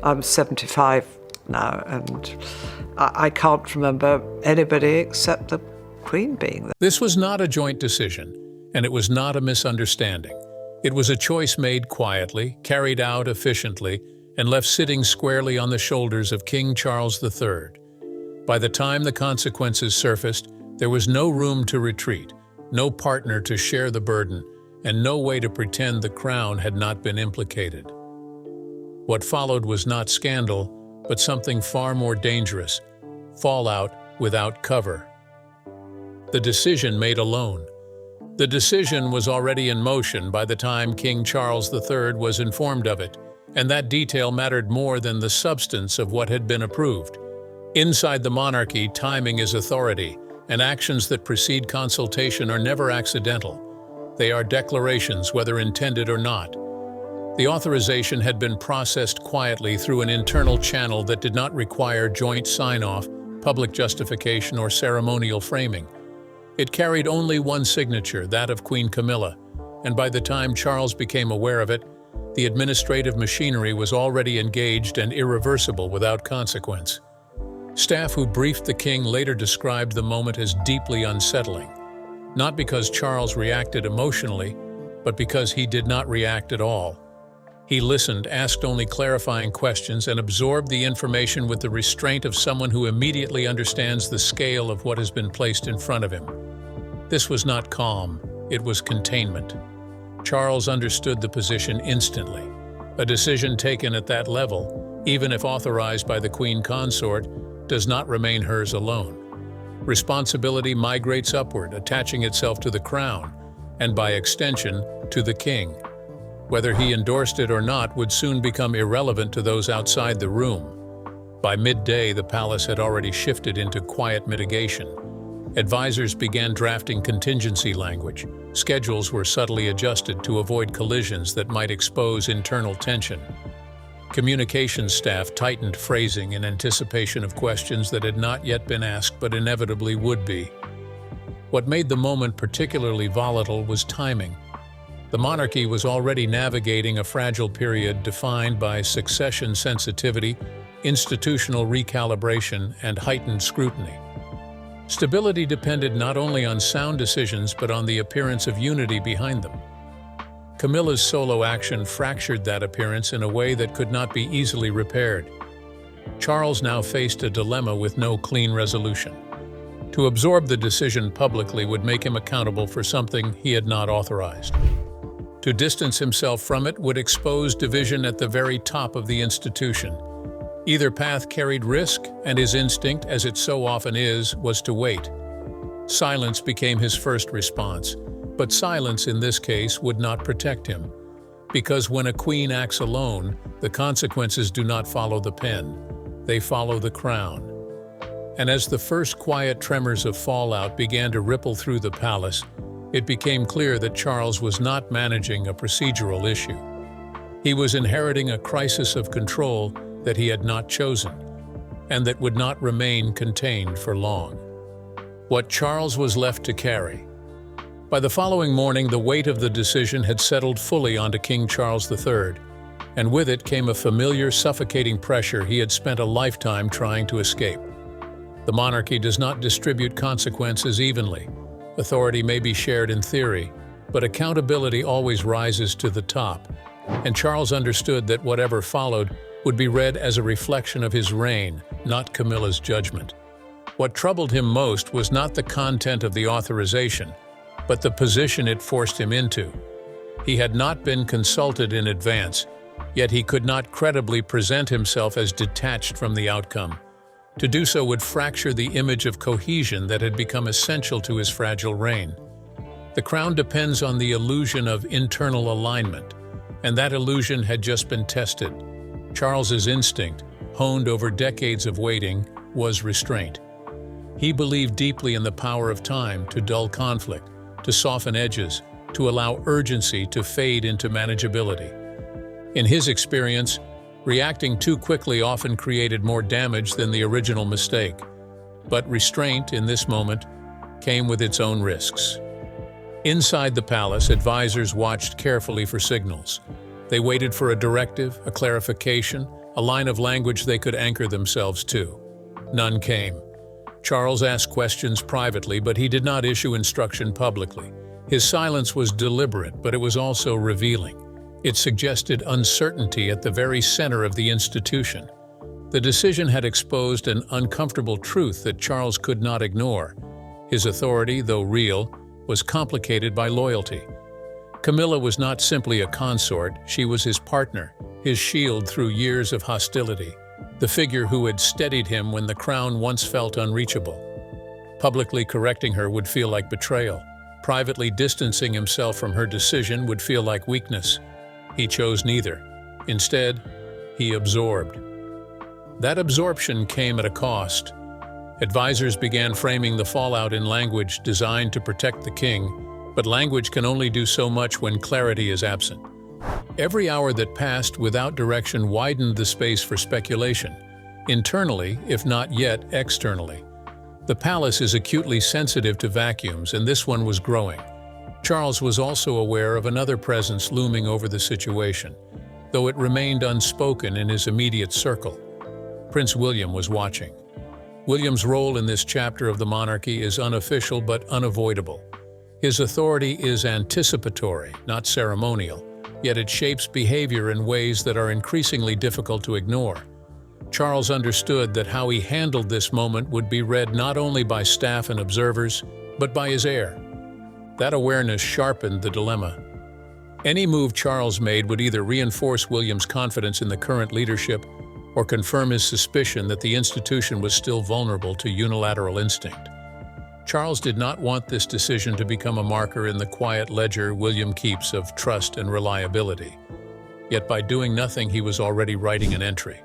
I'm 75 now, and I can't remember anybody except the Queen being there. This was not a joint decision, and it was not a misunderstanding. It was a choice made quietly, carried out efficiently, and left sitting squarely on the shoulders of King Charles III. By the time the consequences surfaced, there was no room to retreat, no partner to share the burden, and no way to pretend the crown had not been implicated. What followed was not scandal, but something far more dangerous: fallout without cover. The decision made alone. The decision was already in motion by the time King Charles III was informed of it, and that detail mattered more than the substance of what had been approved. Inside the monarchy, timing is authority, and actions that precede consultation are never accidental. They are declarations, whether intended or not. The authorization had been processed quietly through an internal channel that did not require joint sign-off, public justification, or ceremonial framing. It carried only one signature, that of Queen Camilla, and by the time Charles became aware of it, the administrative machinery was already engaged and irreversible without consequence. Staff who briefed the king later described the moment as deeply unsettling, not because Charles reacted emotionally, but because he did not react at all. He listened, asked only clarifying questions, and absorbed the information with the restraint of someone who immediately understands the scale of what has been placed in front of him. This was not calm, it was containment. Charles understood the position instantly. A decision taken at that level, even if authorized by the Queen Consort, does not remain hers alone. Responsibility migrates upward, attaching itself to the crown, and by extension, to the king. Whether he endorsed it or not would soon become irrelevant to those outside the room. By midday, the palace had already shifted into quiet mitigation. Advisors began drafting contingency language. Schedules were subtly adjusted to avoid collisions that might expose internal tension. Communications staff tightened phrasing in anticipation of questions that had not yet been asked but inevitably would be. What made the moment particularly volatile was timing. The monarchy was already navigating a fragile period defined by succession sensitivity, institutional recalibration, and heightened scrutiny. Stability depended not only on sound decisions but on the appearance of unity behind them. Camilla's solo action fractured that appearance in a way that could not be easily repaired. Charles now faced a dilemma with no clean resolution. To absorb the decision publicly would make him accountable for something he had not authorized. To distance himself from it would expose division at the very top of the institution. Either path carried risk, and his instinct, as it so often is, was to wait. Silence became his first response, but silence in this case would not protect him. Because when a queen acts alone, the consequences do not follow the pen, they follow the crown. And as the first quiet tremors of fallout began to ripple through the palace, it became clear that Charles was not managing a procedural issue. He was inheriting a crisis of control that he had not chosen, and that would not remain contained for long. What Charles was left to carry. By the following morning, the weight of the decision had settled fully onto King Charles III, and with it came a familiar, suffocating pressure he had spent a lifetime trying to escape. The monarchy does not distribute consequences evenly. Authority may be shared in theory, but accountability always rises to the top, and Charles understood that whatever followed would be read as a reflection of his reign, not Camilla's judgment. What troubled him most was not the content of the authorization, but the position it forced him into. He had not been consulted in advance, yet he could not credibly present himself as detached from the outcome. To do so would fracture the image of cohesion that had become essential to his fragile reign. The crown depends on the illusion of internal alignment, and that illusion had just been tested. Charles's instinct, honed over decades of waiting, was restraint. He believed deeply in the power of time to dull conflict, to soften edges, to allow urgency to fade into manageability. In his experience, reacting too quickly often created more damage than the original mistake. But restraint, in this moment, came with its own risks. Inside the palace, advisors watched carefully for signals. They waited for a directive, a clarification, a line of language they could anchor themselves to. None came. Charles asked questions privately, but he did not issue instruction publicly. His silence was deliberate, but it was also revealing. It suggested uncertainty at the very center of the institution. The decision had exposed an uncomfortable truth that Charles could not ignore. His authority, though real, was complicated by loyalty. Camilla was not simply a consort, she was his partner, his shield through years of hostility, the figure who had steadied him when the crown once felt unreachable. Publicly correcting her would feel like betrayal. Privately distancing himself from her decision would feel like weakness. He chose neither. Instead, he absorbed. That absorption came at a cost. Advisors began framing the fallout in language designed to protect the king, but language can only do so much when clarity is absent. Every hour that passed without direction widened the space for speculation, internally, if not yet externally. The palace is acutely sensitive to vacuums, and this one was growing. Charles was also aware of another presence looming over the situation, though it remained unspoken in his immediate circle. Prince William was watching. William's role in this chapter of the monarchy is unofficial but unavoidable. His authority is anticipatory, not ceremonial, yet it shapes behavior in ways that are increasingly difficult to ignore. Charles understood that how he handled this moment would be read not only by staff and observers, but by his heir. That awareness sharpened the dilemma. Any move Charles made would either reinforce William's confidence in the current leadership or confirm his suspicion that the institution was still vulnerable to unilateral instinct. Charles did not want this decision to become a marker in the quiet ledger William keeps of trust and reliability. Yet by doing nothing, he was already writing an entry.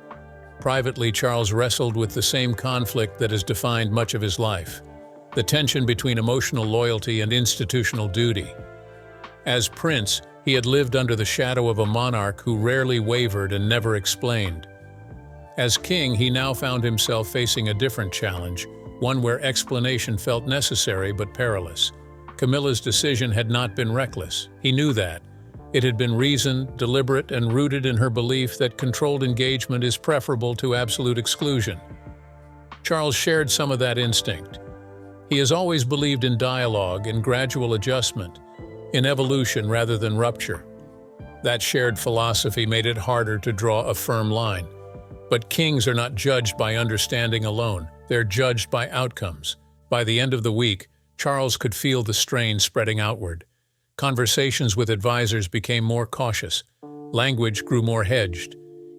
Privately, Charles wrestled with the same conflict that has defined much of his life, the tension between emotional loyalty and institutional duty. As prince, he had lived under the shadow of a monarch who rarely wavered and never explained. As king, he now found himself facing a different challenge, one where explanation felt necessary but perilous. Camilla's decision had not been reckless. He knew that. It had been reasoned, deliberate, and rooted in her belief that controlled engagement is preferable to absolute exclusion. Charles shared some of that instinct. He has always believed in dialogue, in gradual adjustment, in evolution rather than rupture. That shared philosophy made it harder to draw a firm line. But kings are not judged by understanding alone. They're judged by outcomes. By the end of the week, Charles could feel the strain spreading outward. Conversations with advisors became more cautious. Language grew more hedged.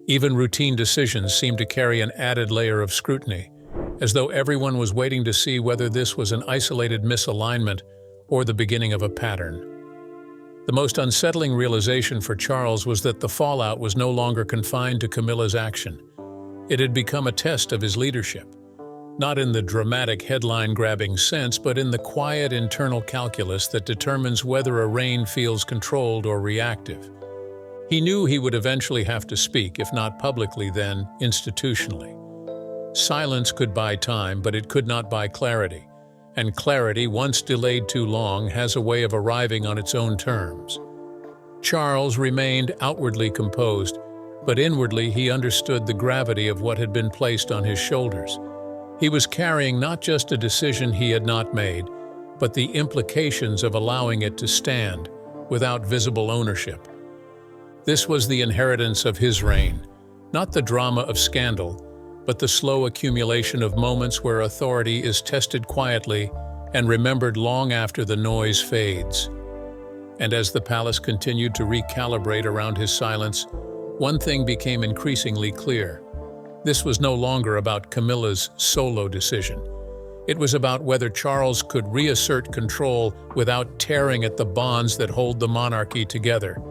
Even routine decisions seemed to carry an added layer of scrutiny, as though everyone was waiting to see whether this was an isolated misalignment or the beginning of a pattern. The most unsettling realization for Charles was that the fallout was no longer confined to Camilla's action. It had become a test of his leadership. Not in the dramatic headline-grabbing sense, but in the quiet internal calculus that determines whether a reign feels controlled or reactive. He knew he would eventually have to speak, if not publicly, then institutionally. Silence could buy time, but it could not buy clarity. And clarity, once delayed too long, has a way of arriving on its own terms. Charles remained outwardly composed, but inwardly he understood the gravity of what had been placed on his shoulders. He was carrying not just a decision he had not made, but the implications of allowing it to stand without visible ownership. This was the inheritance of his reign, not the drama of scandal, but the slow accumulation of moments where authority is tested quietly and remembered long after the noise fades. And as the palace continued to recalibrate around his silence, one thing became increasingly clear. This was no longer about Camilla's solo decision. It was about whether Charles could reassert control without tearing at the bonds that hold the monarchy together.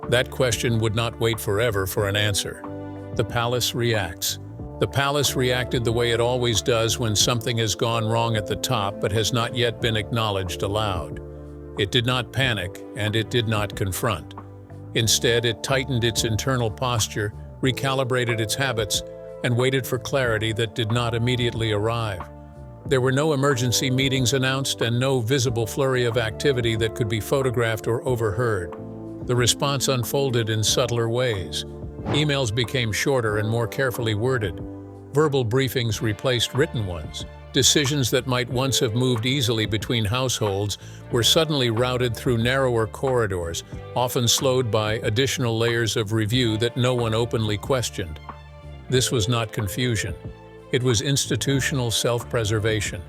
That question would not wait forever for an answer. The palace reacts. The palace reacted the way it always does when something has gone wrong at the top but has not yet been acknowledged aloud. It did not panic, and it did not confront. Instead, it tightened its internal posture, recalibrated its habits, and waited for clarity that did not immediately arrive. There were no emergency meetings announced and no visible flurry of activity that could be photographed or overheard. The response unfolded in subtler ways. Emails became shorter and more carefully worded. Verbal briefings replaced written ones. Decisions that might once have moved easily between households were suddenly routed through narrower corridors, often slowed by additional layers of review that no one openly questioned. This was not confusion. It was institutional self-preservation.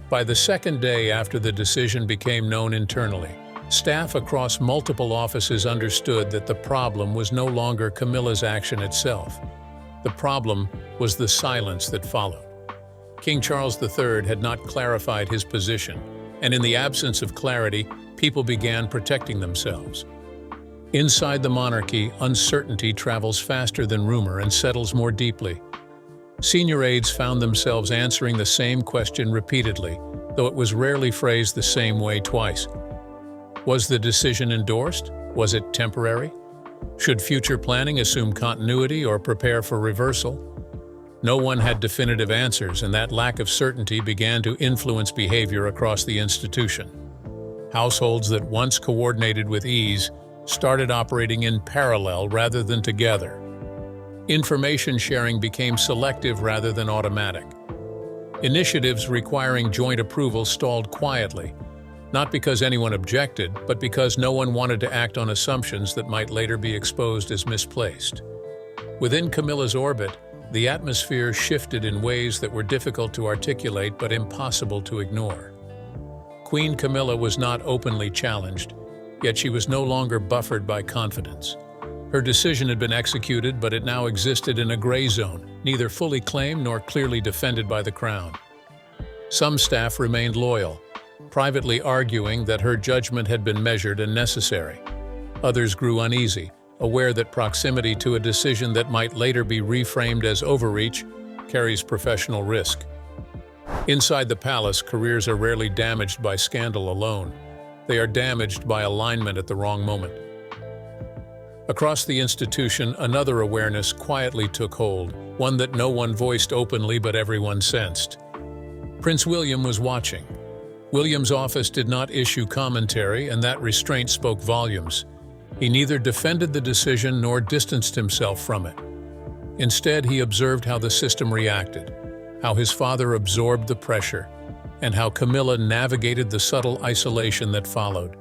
By the second day after the decision became known internally, staff across multiple offices understood that the problem was no longer Camilla's action itself. The problem was the silence that followed. King Charles III had not clarified his position, and in the absence of clarity, people began protecting themselves. Inside the monarchy, uncertainty travels faster than rumor and settles more deeply. Senior aides found themselves answering the same question repeatedly, though it was rarely phrased the same way twice. Was the decision endorsed? Was it temporary? Should future planning assume continuity or prepare for reversal? No one had definitive answers, and that lack of certainty began to influence behavior across the institution. Households that once coordinated with ease started operating in parallel rather than together. Information sharing became selective rather than automatic. Initiatives requiring joint approval stalled quietly, not because anyone objected, but because no one wanted to act on assumptions that might later be exposed as misplaced. Within Camilla's orbit, the atmosphere shifted in ways that were difficult to articulate but impossible to ignore. Queen Camilla was not openly challenged, yet she was no longer buffered by confidence. Her decision had been executed, but it now existed in a gray zone, neither fully claimed nor clearly defended by the crown. Some staff remained loyal, privately arguing that her judgment had been measured and necessary. Others grew uneasy, aware that proximity to a decision that might later be reframed as overreach carries professional risk. Inside the palace, careers are rarely damaged by scandal alone. They are damaged by alignment at the wrong moment. Across the institution, another awareness quietly took hold, one that no one voiced openly but everyone sensed. Prince William was watching. William's office did not issue commentary, and that restraint spoke volumes. He neither defended the decision nor distanced himself from it. Instead, he observed how the system reacted, how his father absorbed the pressure, and how Camilla navigated the subtle isolation that followed.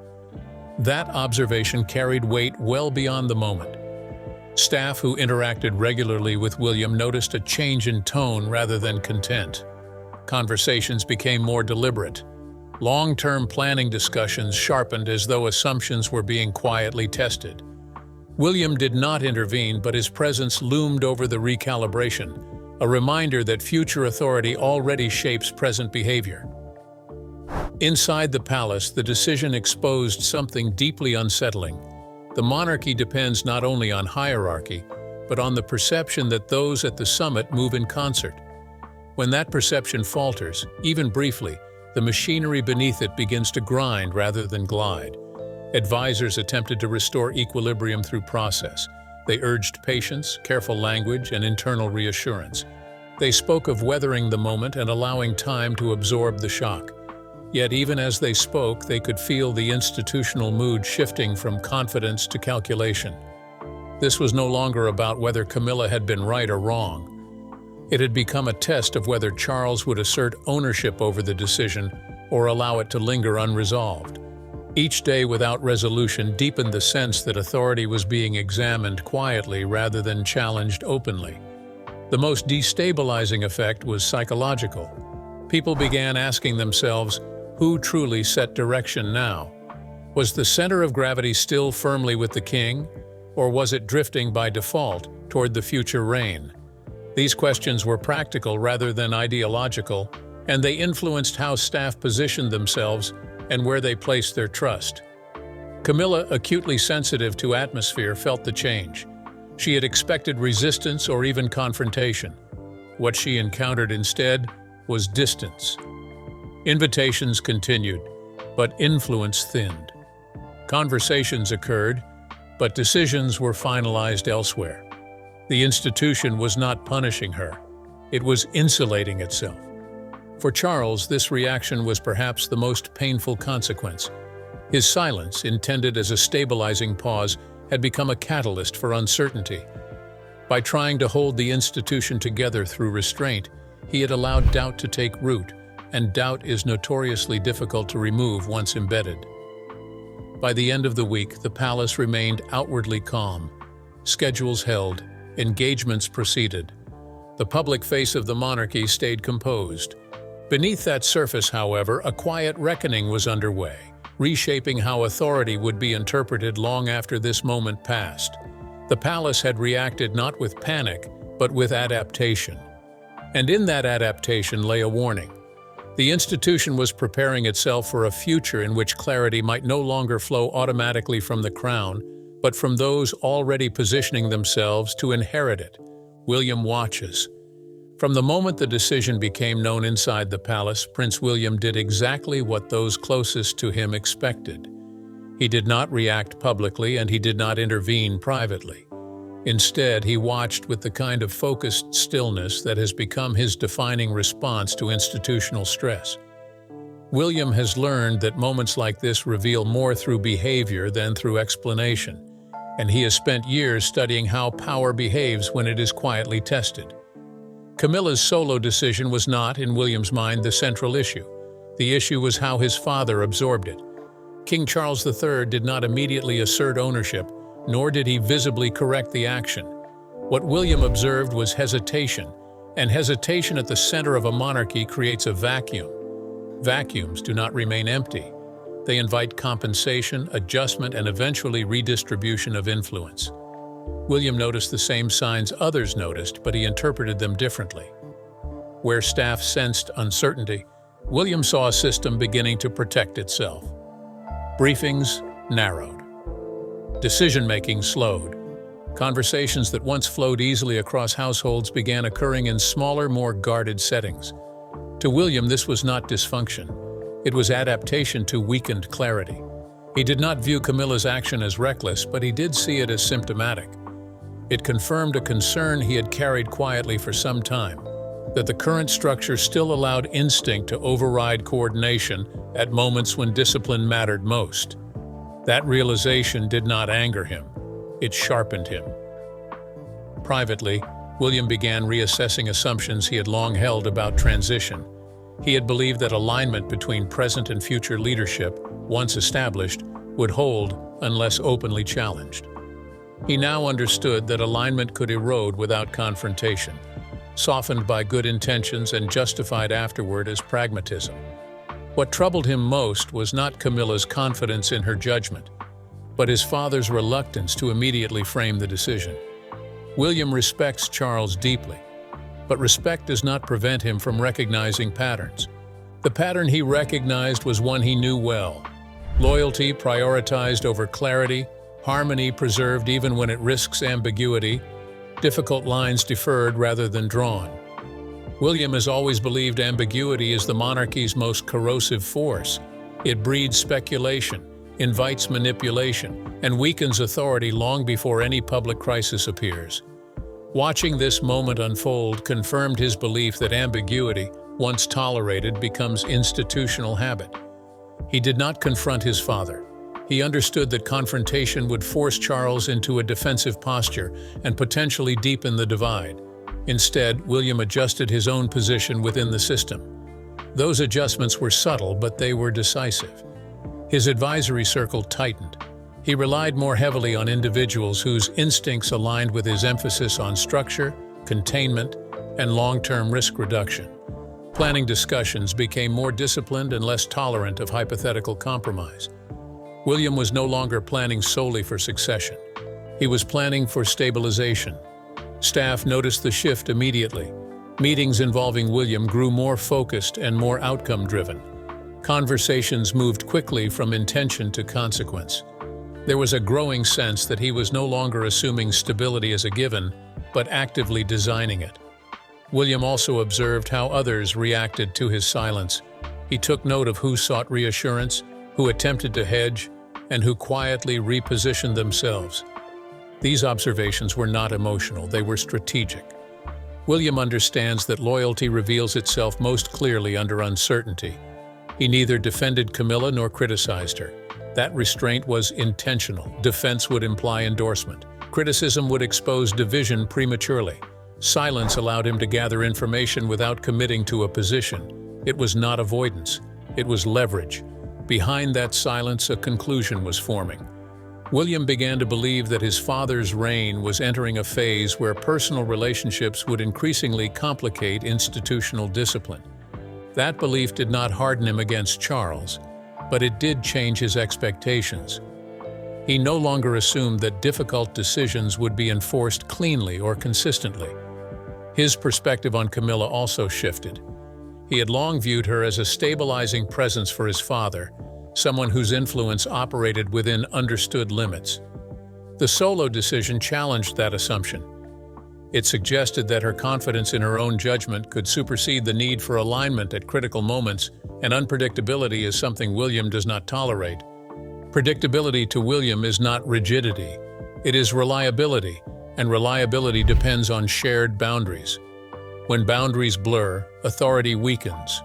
That observation carried weight well beyond the moment. Staff who interacted regularly with William noticed a change in tone rather than content. Conversations became more deliberate. Long-term planning discussions sharpened as though assumptions were being quietly tested. William did not intervene, but his presence loomed over the recalibration, a reminder that future authority already shapes present behavior. Inside the palace, the decision exposed something deeply unsettling. The monarchy depends not only on hierarchy, but on the perception that those at the summit move in concert. When that perception falters, even briefly, the machinery beneath it begins to grind rather than glide. Advisors attempted to restore equilibrium through process. They urged patience, careful language, and internal reassurance. They spoke of weathering the moment and allowing time to absorb the shock. Yet even as they spoke, they could feel the institutional mood shifting from confidence to calculation. This was no longer about whether Camilla had been right or wrong. It had become a test of whether Charles would assert ownership over the decision or allow it to linger unresolved. Each day without resolution deepened the sense that authority was being examined quietly rather than challenged openly. The most destabilizing effect was psychological. People began asking themselves, who truly set direction now? Was the center of gravity still firmly with the king, or was it drifting by default toward the future reign? These questions were practical rather than ideological, and they influenced how staff positioned themselves and where they placed their trust. Camilla, acutely sensitive to atmosphere, felt the change. She had expected resistance or even confrontation. What she encountered instead was distance. Invitations continued, but influence thinned. Conversations occurred, but decisions were finalized elsewhere. The institution was not punishing her. It was insulating itself. For Charles, this reaction was perhaps the most painful consequence. His silence, intended as a stabilizing pause, had become a catalyst for uncertainty. By trying to hold the institution together through restraint, he had allowed doubt to take root, and doubt is notoriously difficult to remove once embedded. By the end of the week, the palace remained outwardly calm. Schedules held, engagements proceeded. The public face of the monarchy stayed composed. Beneath that surface, however, a quiet reckoning was underway, reshaping how authority would be interpreted long after this moment passed. The palace had reacted not with panic, but with adaptation. And in that adaptation lay a warning. The institution was preparing itself for a future in which clarity might no longer flow automatically from the crown, but from those already positioning themselves to inherit it. William watches. From the moment the decision became known inside the palace, Prince William did exactly what those closest to him expected. He did not react publicly, and he did not intervene privately. Instead, he watched with the kind of focused stillness that has become his defining response to institutional stress. William has learned that moments like this reveal more through behavior than through explanation, and he has spent years studying how power behaves when it is quietly tested. Camilla's solo decision was not, in William's mind, the central issue. The issue was how his father absorbed it. King Charles III did not immediately assert ownership, nor did he visibly correct the action. What William observed was hesitation, and hesitation at the center of a monarchy creates a vacuum. Vacuums do not remain empty. They invite compensation, adjustment, and eventually redistribution of influence. William noticed the same signs others noticed, but he interpreted them differently. Where staff sensed uncertainty, William saw a system beginning to protect itself. Briefings narrowed. Decision-making slowed. Conversations that once flowed easily across households began occurring in smaller, more guarded settings. To William, this was not dysfunction. It was adaptation to weakened clarity. He did not view Camilla's action as reckless, but he did see it as symptomatic. It confirmed a concern he had carried quietly for some time, that the current structure still allowed instinct to override coordination at moments when discipline mattered most. That realization did not anger him. It sharpened him. Privately, William began reassessing assumptions he had long held about transition. He had believed that alignment between present and future leadership, once established, would hold unless openly challenged. He now understood that alignment could erode without confrontation, softened by good intentions and justified afterward as pragmatism. What troubled him most was not Camilla's confidence in her judgment, but his father's reluctance to immediately frame the decision. William respects Charles deeply, but respect does not prevent him from recognizing patterns. The pattern he recognized was one he knew well. Loyalty prioritized over clarity, harmony preserved even when it risks ambiguity, difficult lines deferred rather than drawn. William has always believed ambiguity is the monarchy's most corrosive force. It breeds speculation, invites manipulation, and weakens authority long before any public crisis appears. Watching this moment unfold confirmed his belief that ambiguity, once tolerated, becomes institutional habit. He did not confront his father. He understood that confrontation would force Charles into a defensive posture and potentially deepen the divide. Instead, William adjusted his own position within the system. Those adjustments were subtle, but they were decisive. His advisory circle tightened. He relied more heavily on individuals whose instincts aligned with his emphasis on structure, containment, and long-term risk reduction. Planning discussions became more disciplined and less tolerant of hypothetical compromise. William was no longer planning solely for succession. He was planning for stabilization. Staff noticed the shift immediately. Meetings involving William grew more focused and more outcome-driven. Conversations moved quickly from intention to consequence. There was a growing sense that he was no longer assuming stability as a given, but actively designing it. William also observed how others reacted to his silence. He took note of who sought reassurance, who attempted to hedge, and who quietly repositioned themselves. These observations were not emotional, they were strategic. William understands that loyalty reveals itself most clearly under uncertainty. He neither defended Camilla nor criticized her. That restraint was intentional. Defense would imply endorsement. Criticism would expose division prematurely. Silence allowed him to gather information without committing to a position. It was not avoidance, it was leverage. Behind that silence, a conclusion was forming. William began to believe that his father's reign was entering a phase where personal relationships would increasingly complicate institutional discipline. That belief did not harden him against Charles, but it did change his expectations. He no longer assumed that difficult decisions would be enforced cleanly or consistently. His perspective on Camilla also shifted. He had long viewed her as a stabilizing presence for his father, someone whose influence operated within understood limits. The solo decision challenged that assumption. It suggested that her confidence in her own judgment could supersede the need for alignment at critical moments, and unpredictability is something William does not tolerate. Predictability to William is not rigidity. It is reliability, and reliability depends on shared boundaries. When boundaries blur, authority weakens.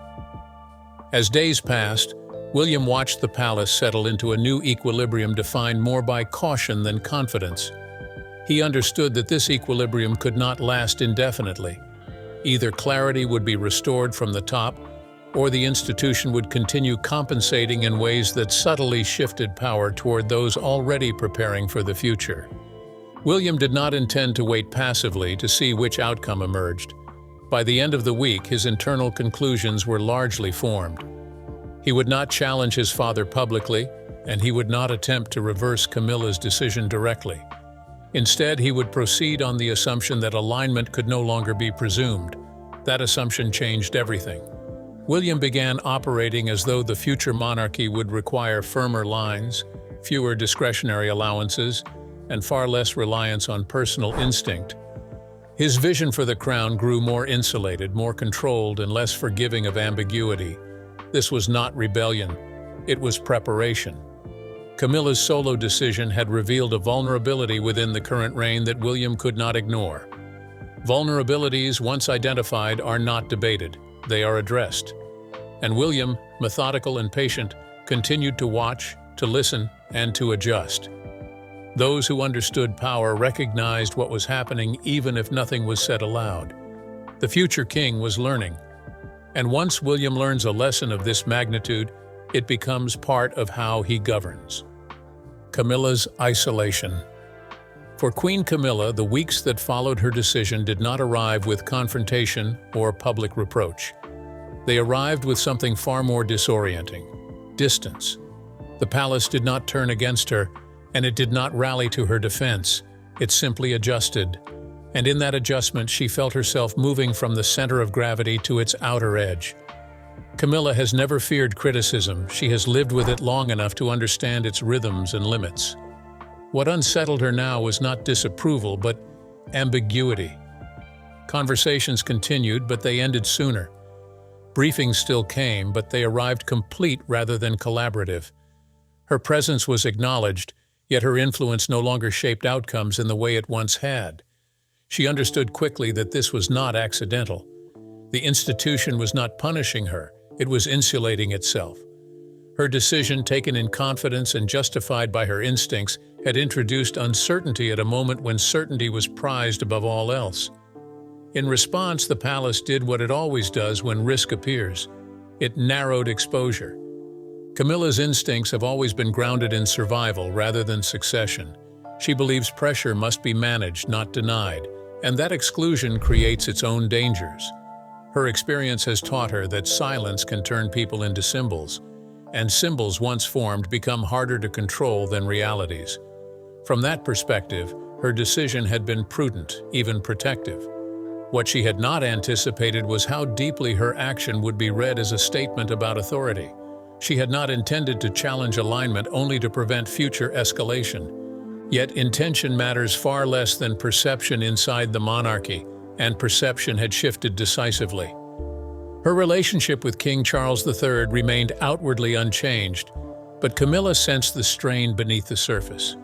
As days passed, William watched the palace settle into a new equilibrium defined more by caution than confidence. He understood that this equilibrium could not last indefinitely. Either clarity would be restored from the top, or the institution would continue compensating in ways that subtly shifted power toward those already preparing for the future. William did not intend to wait passively to see which outcome emerged. By the end of the week, his internal conclusions were largely formed. He would not challenge his father publicly, and he would not attempt to reverse Camilla's decision directly. Instead, he would proceed on the assumption that alignment could no longer be presumed. That assumption changed everything. William began operating as though the future monarchy would require firmer lines, fewer discretionary allowances, and far less reliance on personal instinct. His vision for the crown grew more insulated, more controlled, and less forgiving of ambiguity. This was not rebellion, it was preparation. Camilla's solo decision had revealed a vulnerability within the current reign that William could not ignore. Vulnerabilities, once identified, are not debated, they are addressed. And William, methodical and patient, continued to watch, to listen, and to adjust. Those who understood power recognized what was happening even if nothing was said aloud. The future king was learning. And once William learns a lesson of this magnitude, it becomes part of how he governs. Camilla's isolation. For Queen Camilla, the weeks that followed her decision did not arrive with confrontation or public reproach. They arrived with something far more disorienting: distance. The palace did not turn against her, and it did not rally to her defense. It simply adjusted. And in that adjustment, she felt herself moving from the center of gravity to its outer edge. Camilla has never feared criticism. She has lived with it long enough to understand its rhythms and limits. What unsettled her now was not disapproval, but ambiguity. Conversations continued, but they ended sooner. Briefings still came, but they arrived complete rather than collaborative. Her presence was acknowledged, yet her influence no longer shaped outcomes in the way it once had. She understood quickly that this was not accidental. The institution was not punishing her, it was insulating itself. Her decision, taken in confidence and justified by her instincts, had introduced uncertainty at a moment when certainty was prized above all else. In response, the palace did what it always does when risk appears. It narrowed exposure. Camilla's instincts have always been grounded in survival rather than succession. She believes pressure must be managed, not denied, and that exclusion creates its own dangers. Her experience has taught her that silence can turn people into symbols, and symbols once formed become harder to control than realities. From that perspective, her decision had been prudent, even protective. What she had not anticipated was how deeply her action would be read as a statement about authority. She had not intended to challenge alignment only to prevent future escalation. Yet intention matters far less than perception inside the monarchy, and perception had shifted decisively. Her relationship with King Charles III remained outwardly unchanged, but Camilla sensed the strain beneath the surface.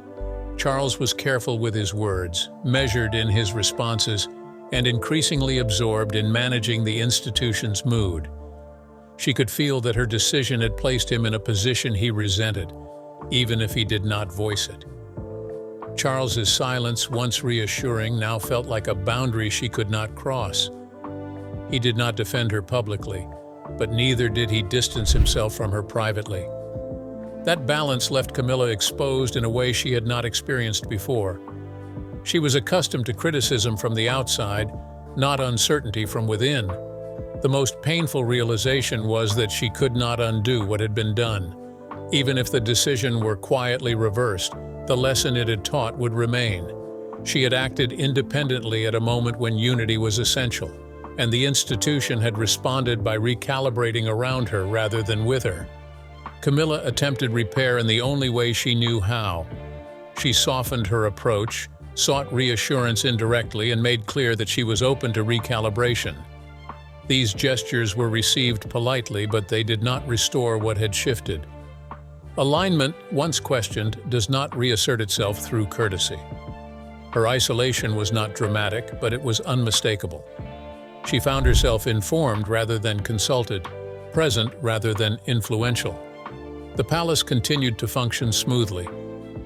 Charles was careful with his words, measured in his responses, and increasingly absorbed in managing the institution's mood. She could feel that her decision had placed him in a position he resented, even if he did not voice it. Charles's silence, once reassuring, now felt like a boundary she could not cross. He did not defend her publicly, but neither did he distance himself from her privately. That balance left Camilla exposed in a way she had not experienced before. She was accustomed to criticism from the outside, not uncertainty from within. The most painful realization was that she could not undo what had been done. Even if the decision were quietly reversed, the lesson it had taught would remain. She had acted independently at a moment when unity was essential, and the institution had responded by recalibrating around her rather than with her. Camilla attempted repair in the only way she knew how. She softened her approach, sought reassurance indirectly, and made clear that she was open to recalibration. These gestures were received politely, but they did not restore what had shifted. Alignment, once questioned, does not reassert itself through courtesy. Her isolation was not dramatic, but it was unmistakable. She found herself informed rather than consulted, present rather than influential. The palace continued to function smoothly,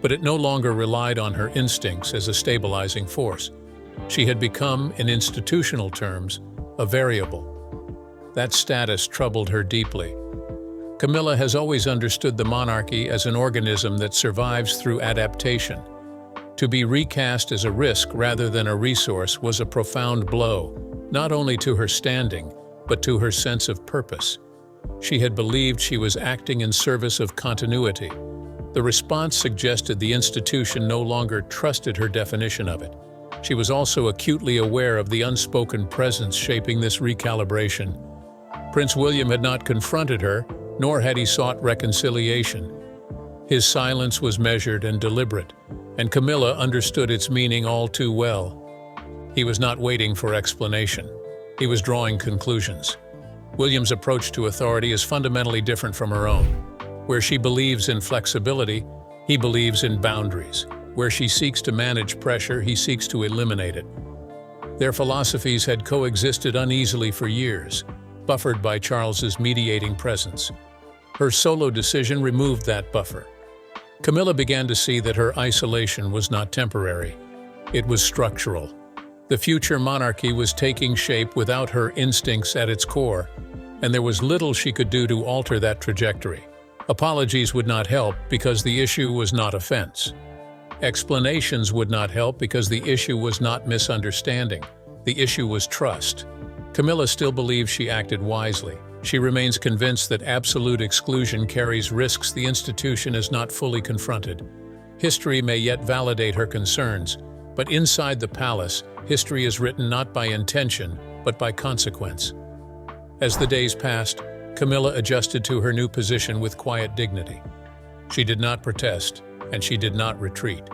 but it no longer relied on her instincts as a stabilizing force. She had become, in institutional terms, a variable. That status troubled her deeply. Camilla has always understood the monarchy as an organism that survives through adaptation. To be recast as a risk rather than a resource was a profound blow, not only to her standing, but to her sense of purpose. She had believed she was acting in service of continuity. The response suggested the institution no longer trusted her definition of it. She was also acutely aware of the unspoken presence shaping this recalibration. Prince William had not confronted her, nor had he sought reconciliation. His silence was measured and deliberate, and Camilla understood its meaning all too well. He was not waiting for explanation. He was drawing conclusions. William's approach to authority is fundamentally different from her own. Where she believes in flexibility, he believes in boundaries. Where she seeks to manage pressure, he seeks to eliminate it. Their philosophies had coexisted uneasily for years, buffered by Charles's mediating presence. Her solo decision removed that buffer. Camilla began to see that her isolation was not temporary. It was structural. The future monarchy was taking shape without her instincts at its core, and there was little she could do to alter that trajectory. Apologies would not help because the issue was not offense. Explanations would not help because the issue was not misunderstanding. The issue was trust. Camilla still believes she acted wisely. She remains convinced that absolute exclusion carries risks the institution has not fully confronted. History may yet validate her concerns, but inside the palace, history is written not by intention, but by consequence. As the days passed, Camilla adjusted to her new position with quiet dignity. She did not protest, and she did not retreat.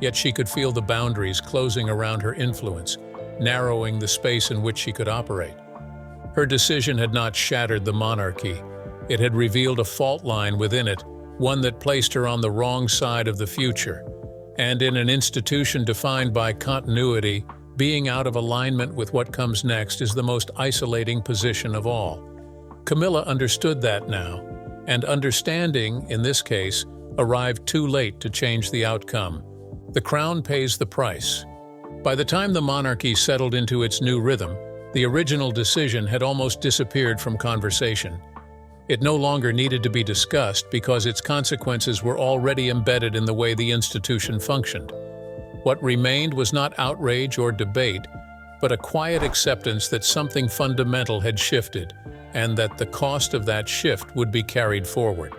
Yet she could feel the boundaries closing around her influence, narrowing the space in which she could operate. Her decision had not shattered the monarchy. It had revealed a fault line within it, one that placed her on the wrong side of the future. And in an institution defined by continuity, being out of alignment with what comes next is the most isolating position of all. Camilla understood that now, and understanding, in this case, arrived too late to change the outcome. The crown pays the price. By the time the monarchy settled into its new rhythm, the original decision had almost disappeared from conversation. It no longer needed to be discussed because its consequences were already embedded in the way the institution functioned. What remained was not outrage or debate, but a quiet acceptance that something fundamental had shifted, and that the cost of that shift would be carried forward.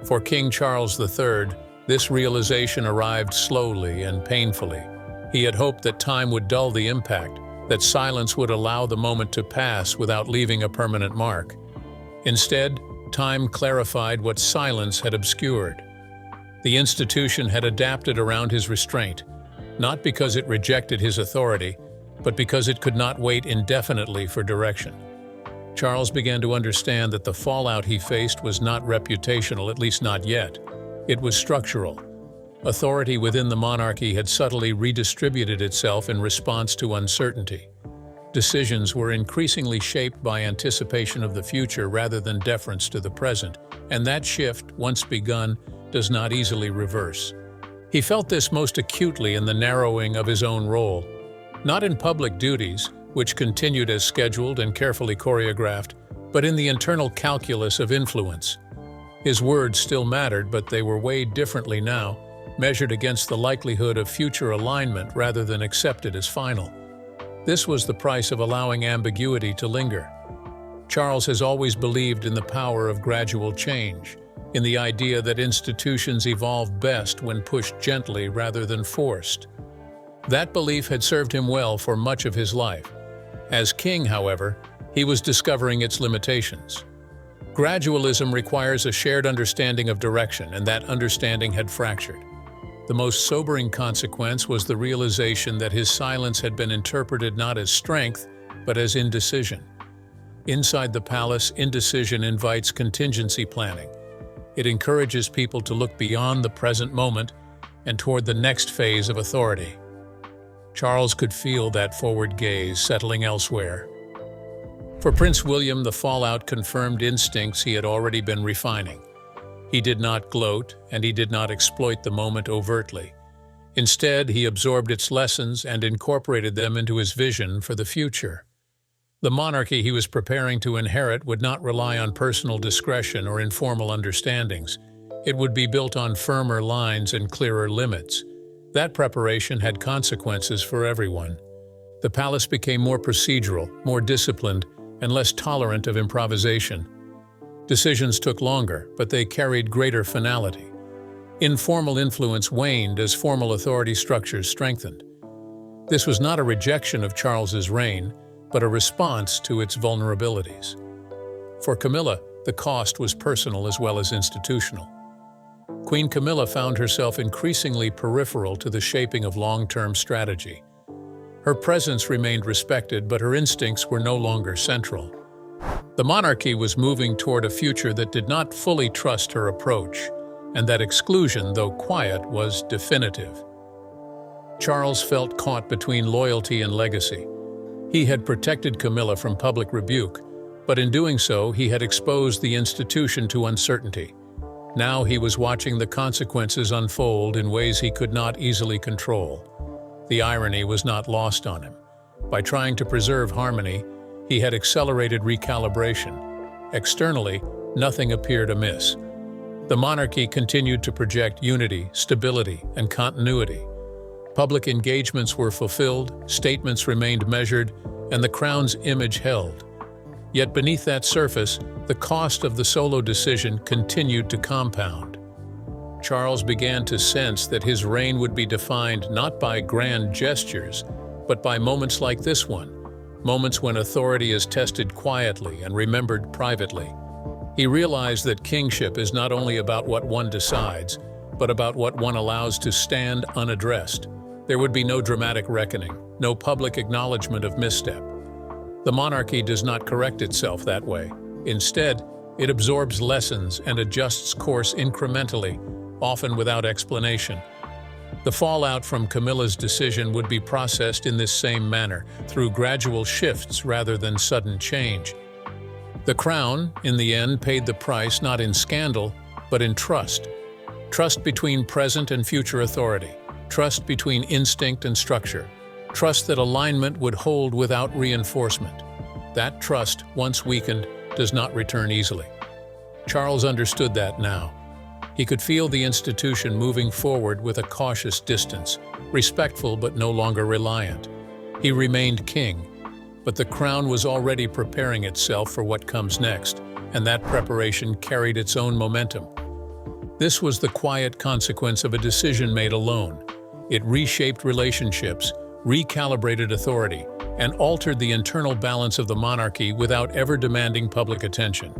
For King Charles III, this realization arrived slowly and painfully. He had hoped that time would dull the impact, that silence would allow the moment to pass without leaving a permanent mark. Instead, time clarified what silence had obscured. The institution had adapted around his restraint, not because it rejected his authority, but because it could not wait indefinitely for direction. Charles began to understand that the fallout he faced was not reputational, at least not yet. It was structural. Authority within the monarchy had subtly redistributed itself in response to uncertainty. Decisions were increasingly shaped by anticipation of the future rather than deference to the present, and that shift, once begun, does not easily reverse. He felt this most acutely in the narrowing of his own role, not in public duties, which continued as scheduled and carefully choreographed, but in the internal calculus of influence. His words still mattered, but they were weighed differently now, measured against the likelihood of future alignment rather than accepted as final. This was the price of allowing ambiguity to linger. Charles has always believed in the power of gradual change, in the idea that institutions evolve best when pushed gently rather than forced. That belief had served him well for much of his life. As king, however, he was discovering its limitations. Gradualism requires a shared understanding of direction, and that understanding had fractured. The most sobering consequence was the realization that his silence had been interpreted not as strength, but as indecision. Inside the palace, indecision invites contingency planning. It encourages people to look beyond the present moment and toward the next phase of authority. Charles could feel that forward gaze settling elsewhere. For Prince William, the fallout confirmed instincts he had already been refining. He did not gloat, and he did not exploit the moment overtly. Instead, he absorbed its lessons and incorporated them into his vision for the future. The monarchy he was preparing to inherit would not rely on personal discretion or informal understandings. It would be built on firmer lines and clearer limits. That preparation had consequences for everyone. The palace became more procedural, more disciplined, and less tolerant of improvisation. Decisions took longer, but they carried greater finality. Informal influence waned as formal authority structures strengthened. This was not a rejection of Charles's reign, but a response to its vulnerabilities. For Camilla, the cost was personal as well as institutional. Queen Camilla found herself increasingly peripheral to the shaping of long-term strategy. Her presence remained respected, but her instincts were no longer central. The monarchy was moving toward a future that did not fully trust her approach, and that exclusion, though quiet, was definitive. Charles felt caught between loyalty and legacy. He had protected Camilla from public rebuke, but in doing so, he had exposed the institution to uncertainty. Now he was watching the consequences unfold in ways he could not easily control. The irony was not lost on him. By trying to preserve harmony, he had accelerated recalibration. Externally, nothing appeared amiss. The monarchy continued to project unity, stability, and continuity. Public engagements were fulfilled, statements remained measured, and the crown's image held. Yet beneath that surface, the cost of the solo decision continued to compound. Charles began to sense that his reign would be defined not by grand gestures, but by moments like this one, moments when authority is tested quietly and remembered privately. He realized that kingship is not only about what one decides, but about what one allows to stand unaddressed. There would be no dramatic reckoning, no public acknowledgement of misstep. The monarchy does not correct itself that way. Instead, it absorbs lessons and adjusts course incrementally, often without explanation. The fallout from Camilla's decision would be processed in this same manner, through gradual shifts rather than sudden change. The crown, in the end, paid the price not in scandal, but in trust. Trust between present and future authority. Trust between instinct and structure. Trust that alignment would hold without reinforcement. That trust, once weakened, does not return easily. Charles understood that now. He could feel the institution moving forward with a cautious distance, respectful but no longer reliant. He remained king, but the crown was already preparing itself for what comes next, and that preparation carried its own momentum. This was the quiet consequence of a decision made alone. It reshaped relationships, recalibrated authority, and altered the internal balance of the monarchy without ever demanding public attention.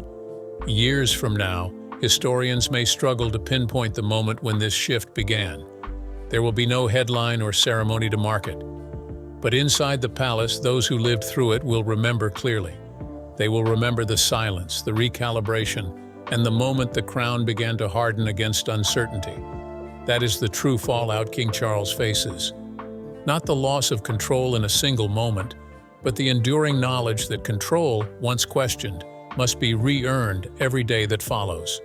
Years from now, historians may struggle to pinpoint the moment when this shift began. There will be no headline or ceremony to mark it. But inside the palace, those who lived through it will remember clearly. They will remember the silence, the recalibration, and the moment the crown began to harden against uncertainty. That is the true fallout King Charles faces. Not the loss of control in a single moment, but the enduring knowledge that control, once questioned, must be re-earned every day that follows.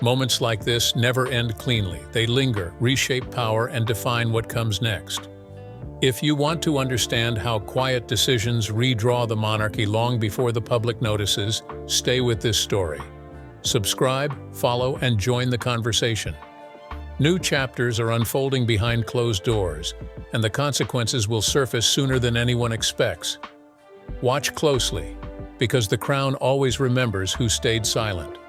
Moments like this never end cleanly. They linger, reshape power, and define what comes next. If you want to understand how quiet decisions redraw the monarchy long before the public notices, stay with this story. Subscribe, follow, and join the conversation. New chapters are unfolding behind closed doors, and the consequences will surface sooner than anyone expects. Watch closely, because the crown always remembers who stayed silent.